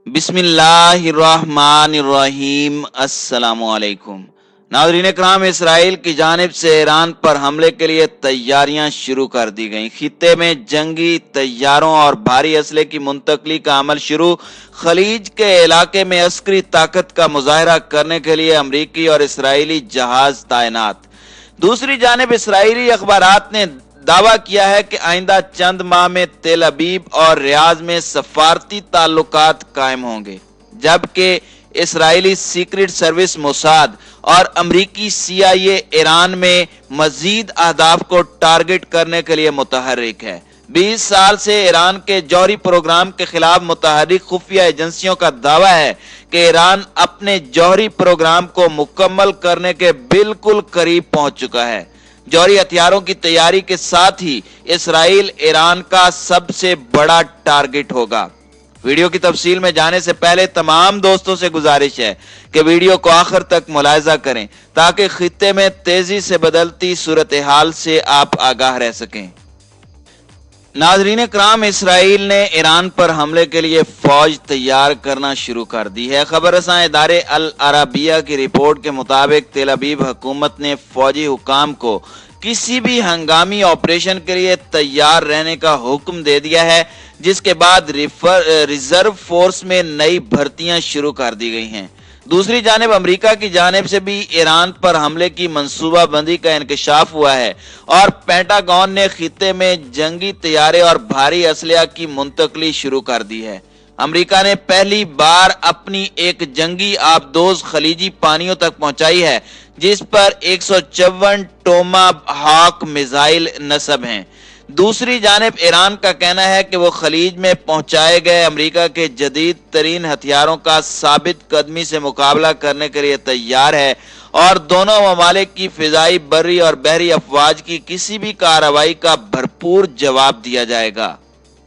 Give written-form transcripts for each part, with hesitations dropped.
बिस्मिल्लाहिर्रहमानिर्रहीम। अस्सलाम वालेकुम। नाज़रीन इकराम, इसराइल की जानिब से ईरान पर हमले के लिए तैयारियां शुरू कर दी गई। खित्ते में जंगी तैयारों और भारी असले की मुंतकली का अमल शुरू। खलीज के इलाके में अस्करी ताकत का मुजाहरा करने के लिए अमरीकी और इसराइली जहाज तैनात। दूसरी जानिब इसराइली अखबारात ने दावा किया है कि आइंदा चंद माह में तेल अबीब और रियाज में सफारती ताल्लुकात कायम होंगे, जबकि इसराइली सीक्रेट सर्विस मोसाद और अमरीकी CIA ईरान में मजीद अहदाफ को टारगेट करने के लिए मुतहर्रिक है। 20 साल से ईरान के जौहरी प्रोग्राम के खिलाफ मुतहर्रिक खुफिया एजेंसियों का दावा है कि ईरान अपने जौहरी प्रोग्राम को मुकम्मल करने के बिल्कुल करीब पहुंच चुका है। जौहरी हथियारों की तैयारी के साथ ही इसराइल ईरान का सबसे बड़ा टारगेट होगा। वीडियो की तफसील में जाने से पहले तमाम दोस्तों से गुजारिश है कि वीडियो को आखिर तक मुलाहिजा करें ताकि खित्ते में तेजी से बदलती सूरत हाल से आप आगाह रह सकें। नाज़रीन इकराम, इसराइल ने ईरान पर हमले के लिए फौज तैयार करना शुरू कर दी है। खबर रसां इदारे अल अरबिया की रिपोर्ट के मुताबिक तेल अबीब हुकूमत ने फौजी हुकाम को किसी भी हंगामी ऑपरेशन के लिए तैयार रहने का हुक्म दे दिया है, जिसके बाद रिजर्व फोर्स में नई भर्तियां शुरू कर दी गई हैं। दूसरी जानिब अमेरिका की जानिब से भी ईरान पर हमले की मंसूबाबंदी का इंकशाफ हुआ है और पेंटागन ने खित्ते में जंगी तैयारे और भारी असलहा की मुंतकली शुरू कर दी है। अमेरिका ने पहली बार अपनी एक जंगी आबदोज खलीजी पानियों तक पहुंचाई है, जिस पर 154 टोमाहाक मिसाइल नस्ब हैं। दूसरी जानिब ईरान का कहना है कि वो खलीज में पहुंचाए गए अमेरिका के जदीद तरीन हथियारों का साबित कदमी से मुकाबला करने के लिए तैयार है और दोनों ममालिक की फिजाई, बर्री और बहरी अफवाज की किसी भी कार्रवाई का भरपूर जवाब दिया जाएगा।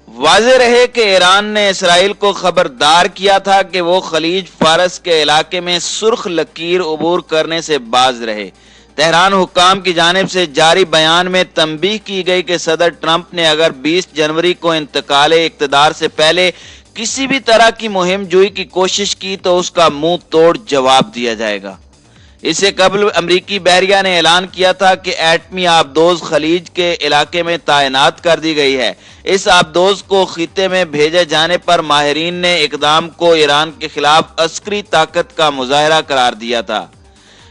वाज़ेह रहे कि ईरान ने इसराइल को खबरदार किया था कि वो खलीज फारस के इलाके में सुर्ख लकीर उबूर करने से बाज रहे। तेहरान हुक्काम की जानिब से जारी बयान में तंबीह की गई कि सदर ट्रंप ने अगर 20 जनवरी को इंतकाले इक्तदार से पहले किसी भी तरह की मुहिम जुई की कोशिश की तो उसका मुंह तोड़ जवाब दिया जाएगा। इससे कबल अमरीकी बहरिया ने ऐलान किया था कि एटमी आबदोज खलीज के इलाके में तैनात कर दी गई है। इस आबदोज को खित्ते में भेजे जाने पर माहिरीन ने इकदाम को ईरान के खिलाफ अस्करी ताकत का मुजाहरा करार दिया था।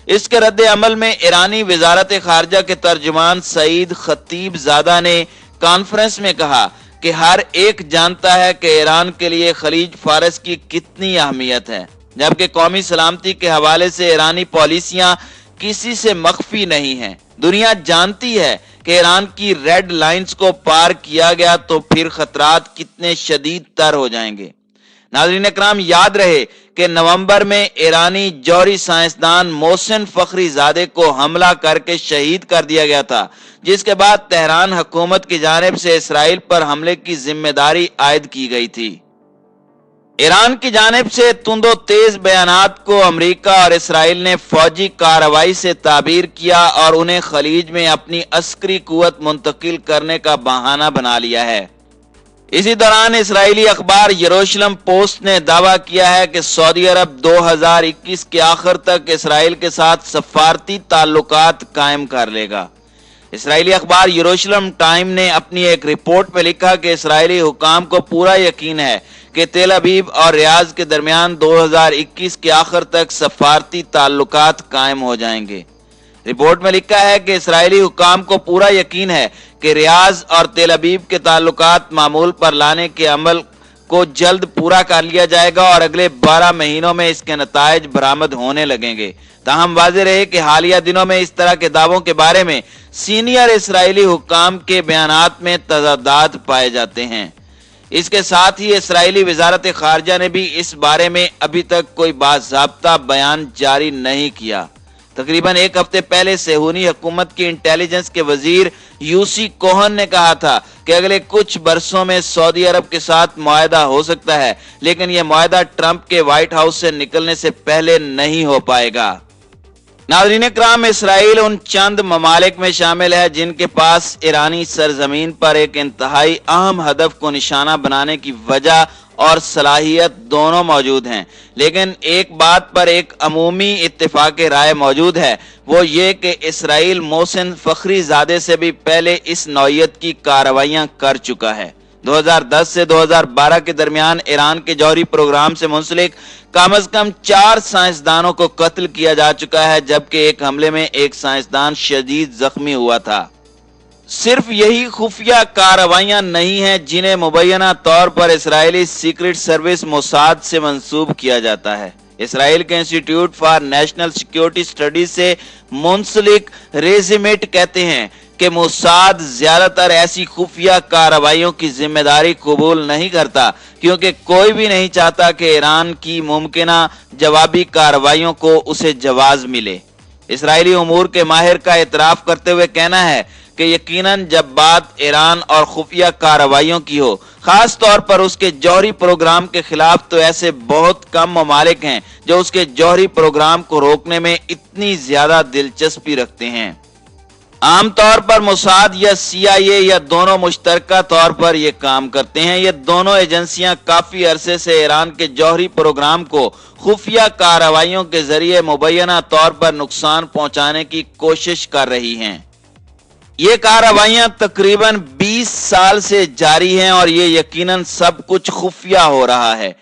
इसके रद्द अमल में ईरानी वजारत खारजा के तर्जुमान सईद खतीब ज़ादा ने कॉन्फ्रेंस में कहा कि हर एक जानता है कि ईरान के लिए खलीज फारस की कितनी अहमियत है, जबकि कौमी सलामती के हवाले से ईरानी पॉलिसियां किसी से मख्फी नहीं हैं। दुनिया जानती है कि ईरान की रेड लाइंस को पार किया गया तो फिर खतरात कितने शदीद तर हो जाएंगे। नाज़रीन इकराम, याद रहे कि नवंबर में ईरानी जौहरी साइंसदान मोहसिन फखरीजादे को हमला करके शहीद कर दिया गया था, जिसके बाद तेहरान हुकूमत की जानिब से इसराइल पर हमले की जिम्मेदारी आयद की गई थी। ईरान की जानिब से तुंदो तेज बयानात को अमेरिका और इसराइल ने फौजी कार्रवाई से ताबीर किया और उन्हें खलीज में अपनी अस्करी कुव्वत मुंतकिल करने का बहाना बना लिया है। इसी दौरान इसराइली अखबार यरूशलेम पोस्ट ने दावा किया है कि सऊदी अरब 2021 के आखिर तक इसराइल के साथ सफारती ताल्लुकात कायम कर लेगा। इसराइली अखबार यरूशलेम टाइम ने अपनी एक रिपोर्ट में लिखा कि इसराइली हुकाम को पूरा यकीन है कि तेल अबीब और रियाज के दरमियान 2021 के आखिर तक सफारती ताल्लुकात कायम हो जाएंगे। रिपोर्ट में लिखा है कि इसराइली हुकाम को पूरा यकीन है कि रियाज और तेल अबीब के ताल्लुकात मामूल पर लाने के अमल को जल्द पूरा कर लिया जाएगा और अगले 12 महीनों में इसके नतायज बरामद होने लगेंगे। ताहम वाज़ेह रहे कि हालिया दिनों में इस तरह के दावों के बारे में सीनियर इसराइली हुकाम के बयानात में तजादात पाए जाते हैं। इसके साथ ही इसराइली वजारत खारजा ने भी इस बारे में अभी तक कोई बाज़ाब्ता बयान जारी नहीं किया। तकरीबन एक हफ्ते पहले सेहूनी हुकूमत की इंटेलिजेंस के वजीर यूसी कोहन ने कहा था कि अगले कुछ बरसों में सऊदी अरब के साथ मुआहदा हो सकता है, लेकिन यह मुआहदा ट्रंप के व्हाइट हाउस से निकलने से पहले नहीं हो पाएगा। नाज़रीन इकराम, इसराइल उन चंद ममालिक में शामिल है जिनके पास ईरानी सरजमीन पर एक इंतहाई अहम हदफ को निशाना बनाने की वजह और सलाहियत दोनों मौजूद हैं, लेकिन एक बात पर एक अमूमी इत्तिफाक राय मौजूद है, वो ये कि इसराइल मोहसिन फखरीजादे से भी पहले इस नौयत की कार्रवाइयां कर चुका है। 2010 से 2012 के दरमियान ईरान के जौहरी प्रोग्राम से मुंसलिक कम अज कम 4 साइंसदानों को कत्ल किया जा चुका है, जबकि एक हमले में एक साइंसदान शदीद जख्मी हुआ था। सिर्फ यही खुफिया कार्रवाइयां नहीं हैं जिन्हें मुबैना तौर पर इस्राएली सीक्रेट सर्विस मोसाद से मंसूब किया जाता है। इसराइल के institute for national security studies से मुंसलिक रेजिमेट कहते हैं कि मोसाद ज्यादातर ऐसी खुफिया कार्रवाइयों की जिम्मेदारी कबूल नहीं करता, क्योंकि कोई भी नहीं चाहता कि ईरान की मुमकिना जवाबी कार्रवाइयों को उसे जवाज मिले। इसराइली उमूर के माहिर का इतराफ करते हुए कहना है कि यकीनन जब बात ईरान और खुफिया कार्रवाइयों की हो, खास तौर पर उसके जौहरी प्रोग्राम के खिलाफ, तो ऐसे बहुत कम ममालिक हैं जो उसके जौहरी प्रोग्राम को रोकने में इतनी ज्यादा दिलचस्पी रखते हैं। आमतौर पर मोसाद या CIA या दोनों मुश्तरका तौर पर ये काम करते हैं। ये दोनों एजेंसियां काफी अरसे से ईरान के जौहरी प्रोग्राम को खुफिया कार्रवाइयों के जरिए मुबैना तौर पर नुकसान पहुंचाने की कोशिश कर रही हैं। ये कार्रवाइयां तकरीबन 20 साल से जारी हैं और ये यकीनन सब कुछ खुफिया हो रहा है।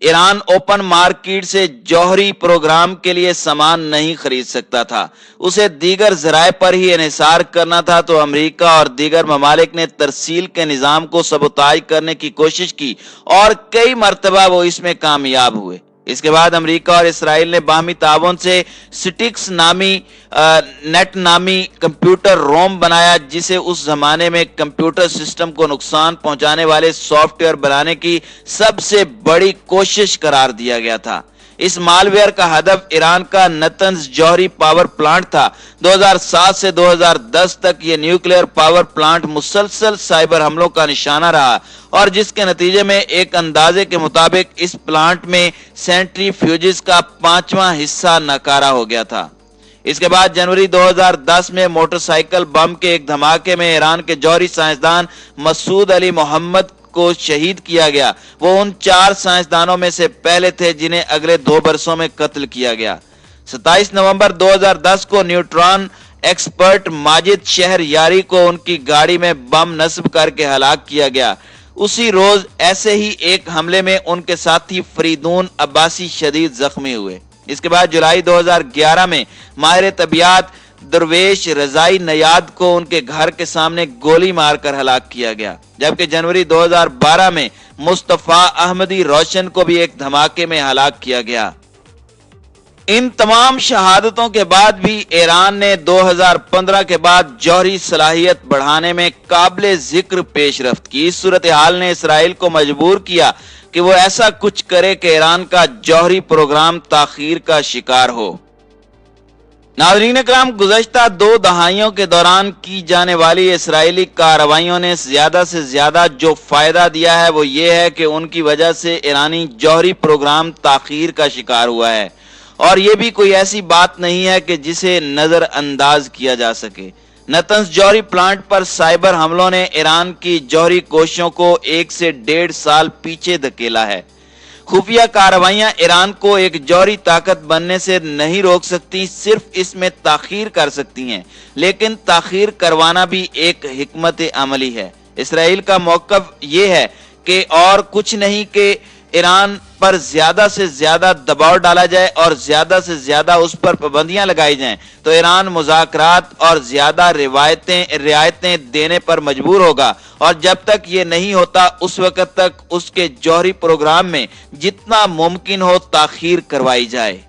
ईरान ओपन मार्केट से जौहरी प्रोग्राम के लिए सामान नहीं खरीद सकता था, उसे दीगर जराए पर ही इन्हिसार करना था, तो अमेरिका और दीगर ममालिक ने तरसील के निजाम को सबोताज करने की कोशिश की और कई मरतबा वो इसमें कामयाब हुए। इसके बाद अमेरिका और इसराइल ने बाहमी ताउन से स्टिक्स नेट नामी कंप्यूटर रोम बनाया, जिसे उस जमाने में कंप्यूटर सिस्टम को नुकसान पहुंचाने वाले सॉफ्टवेयर बनाने की सबसे बड़ी कोशिश करार दिया गया था। इस मालवेयर का हदफ ईरान का नतंज जौहरी पावर प्लांट था। 2007 से 2010 तक ये न्यूक्लियर पावर प्लांट मुसलसल साइबर हमलों का निशाना रहा और जिसके नतीजे में एक अंदाजे के मुताबिक इस प्लांट में सेंट्रीफ्यूजिस का 5वां हिस्सा नकारा हो गया था। इसके बाद जनवरी 2010 में मोटरसाइकिल बम के एक धमाके में ईरान के जौहरी साइंसदान मसूद अली मोहम्मद को शहीद किया गया। वो उन 4 साइंसदानों में से पहले थे जिन्हें अगले 2 बरसों में कत्ल किया गया। 27 नवंबर 2010 को न्यूट्रॉन एक्सपर्ट माजिद शहरयारी को उनकी गाड़ी में बम नस्ब करके हलाक किया गया। उसी रोज ऐसे ही एक हमले में उनके साथी फरीदून अब्बासी शदीद जख्मी हुए। इसके बाद जुलाई 2011 में माहिर तबियात दरवेश रजाई नयाद को उनके घर के सामने गोली मारकर हलाक किया गया, जबकि जनवरी 2012 में मुस्तफा अहमदी रोशन को भी एक धमाके में हलाक किया गया। इन तमाम शहादतों के बाद भी ईरान ने 2015 के बाद जौहरी सलाहियत बढ़ाने में काबिल जिक्र पेशरफ्त की। इस सूरत हाल ने इसराइल को मजबूर किया कि वो ऐसा कुछ करे कि ईरान का जौहरी प्रोग्राम ताखीर का शिकार हो। नाज़रीन इकराम, गुज़श्ता 2 दहाइयों के दौरान की जाने वाली इसराइली कार्रवाइयों ने ज्यादा से ज्यादा जो फायदा दिया है वो ये है कि उनकी वजह से ईरानी जौहरी प्रोग्राम ताखीर का शिकार हुआ है, और ये भी कोई ऐसी बात नहीं है कि जिसे नजरअंदाज किया जा सके। नतंज जौहरी प्लांट पर साइबर हमलों ने ईरान की जौहरी कोशिशों को 1 से 1.5 साल पीछे धकेला है। खुफिया कार्रवाइयां ईरान को एक जौहरी ताकत बनने से नहीं रोक सकती, सिर्फ इसमें ताखीर कर सकती हैं, लेकिन ताखीर करवाना भी एक हिकमत अमली है। इसराइल का मौक़िफ़ ये है कि और कुछ नहीं कि ईरान पर ज्यादा से ज्यादा दबाव डाला जाए और ज्यादा से ज्यादा उस पर पाबंदियां लगाई जाएं, तो ईरान मुज़ाकरात और ज्यादा रियायतें देने पर मजबूर होगा, और जब तक ये नहीं होता उस वक्त तक उसके जौहरी प्रोग्राम में जितना मुमकिन हो ताखीर करवाई जाए।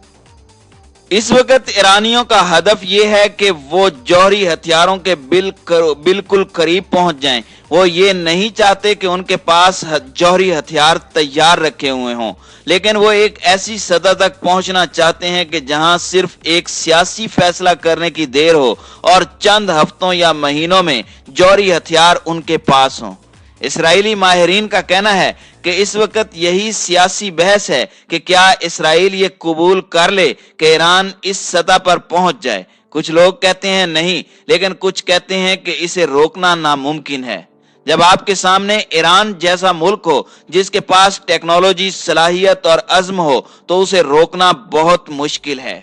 इस वक्त ईरानियों का हदफ यह है कि वो जौहरी हथियारों के बिल्कुल करीब पहुंच जाएं। वो ये नहीं चाहते कि उनके पास जौहरी हथियार तैयार रखे हुए हों, लेकिन वो एक ऐसी सतह तक पहुंचना चाहते हैं कि जहां सिर्फ एक सियासी फैसला करने की देर हो और चंद हफ्तों या महीनों में जौहरी हथियार उनके पास हों। इसराइली माहिरीन का कहना है कि इस वक्त यही सियासी बहस है कि क्या इसराइल ये कबूल कर ले कि ईरान इस सतह पर पहुंच जाए। कुछ लोग कहते हैं नहीं, लेकिन कुछ कहते हैं कि इसे रोकना नामुमकिन है। جب آپ کے سامنے ایران جیسا ملک ہو جس کے پاس ٹیکنالوجی، صلاحیت اور عزم ہو تو اسے روکنا بہت مشکل ہے۔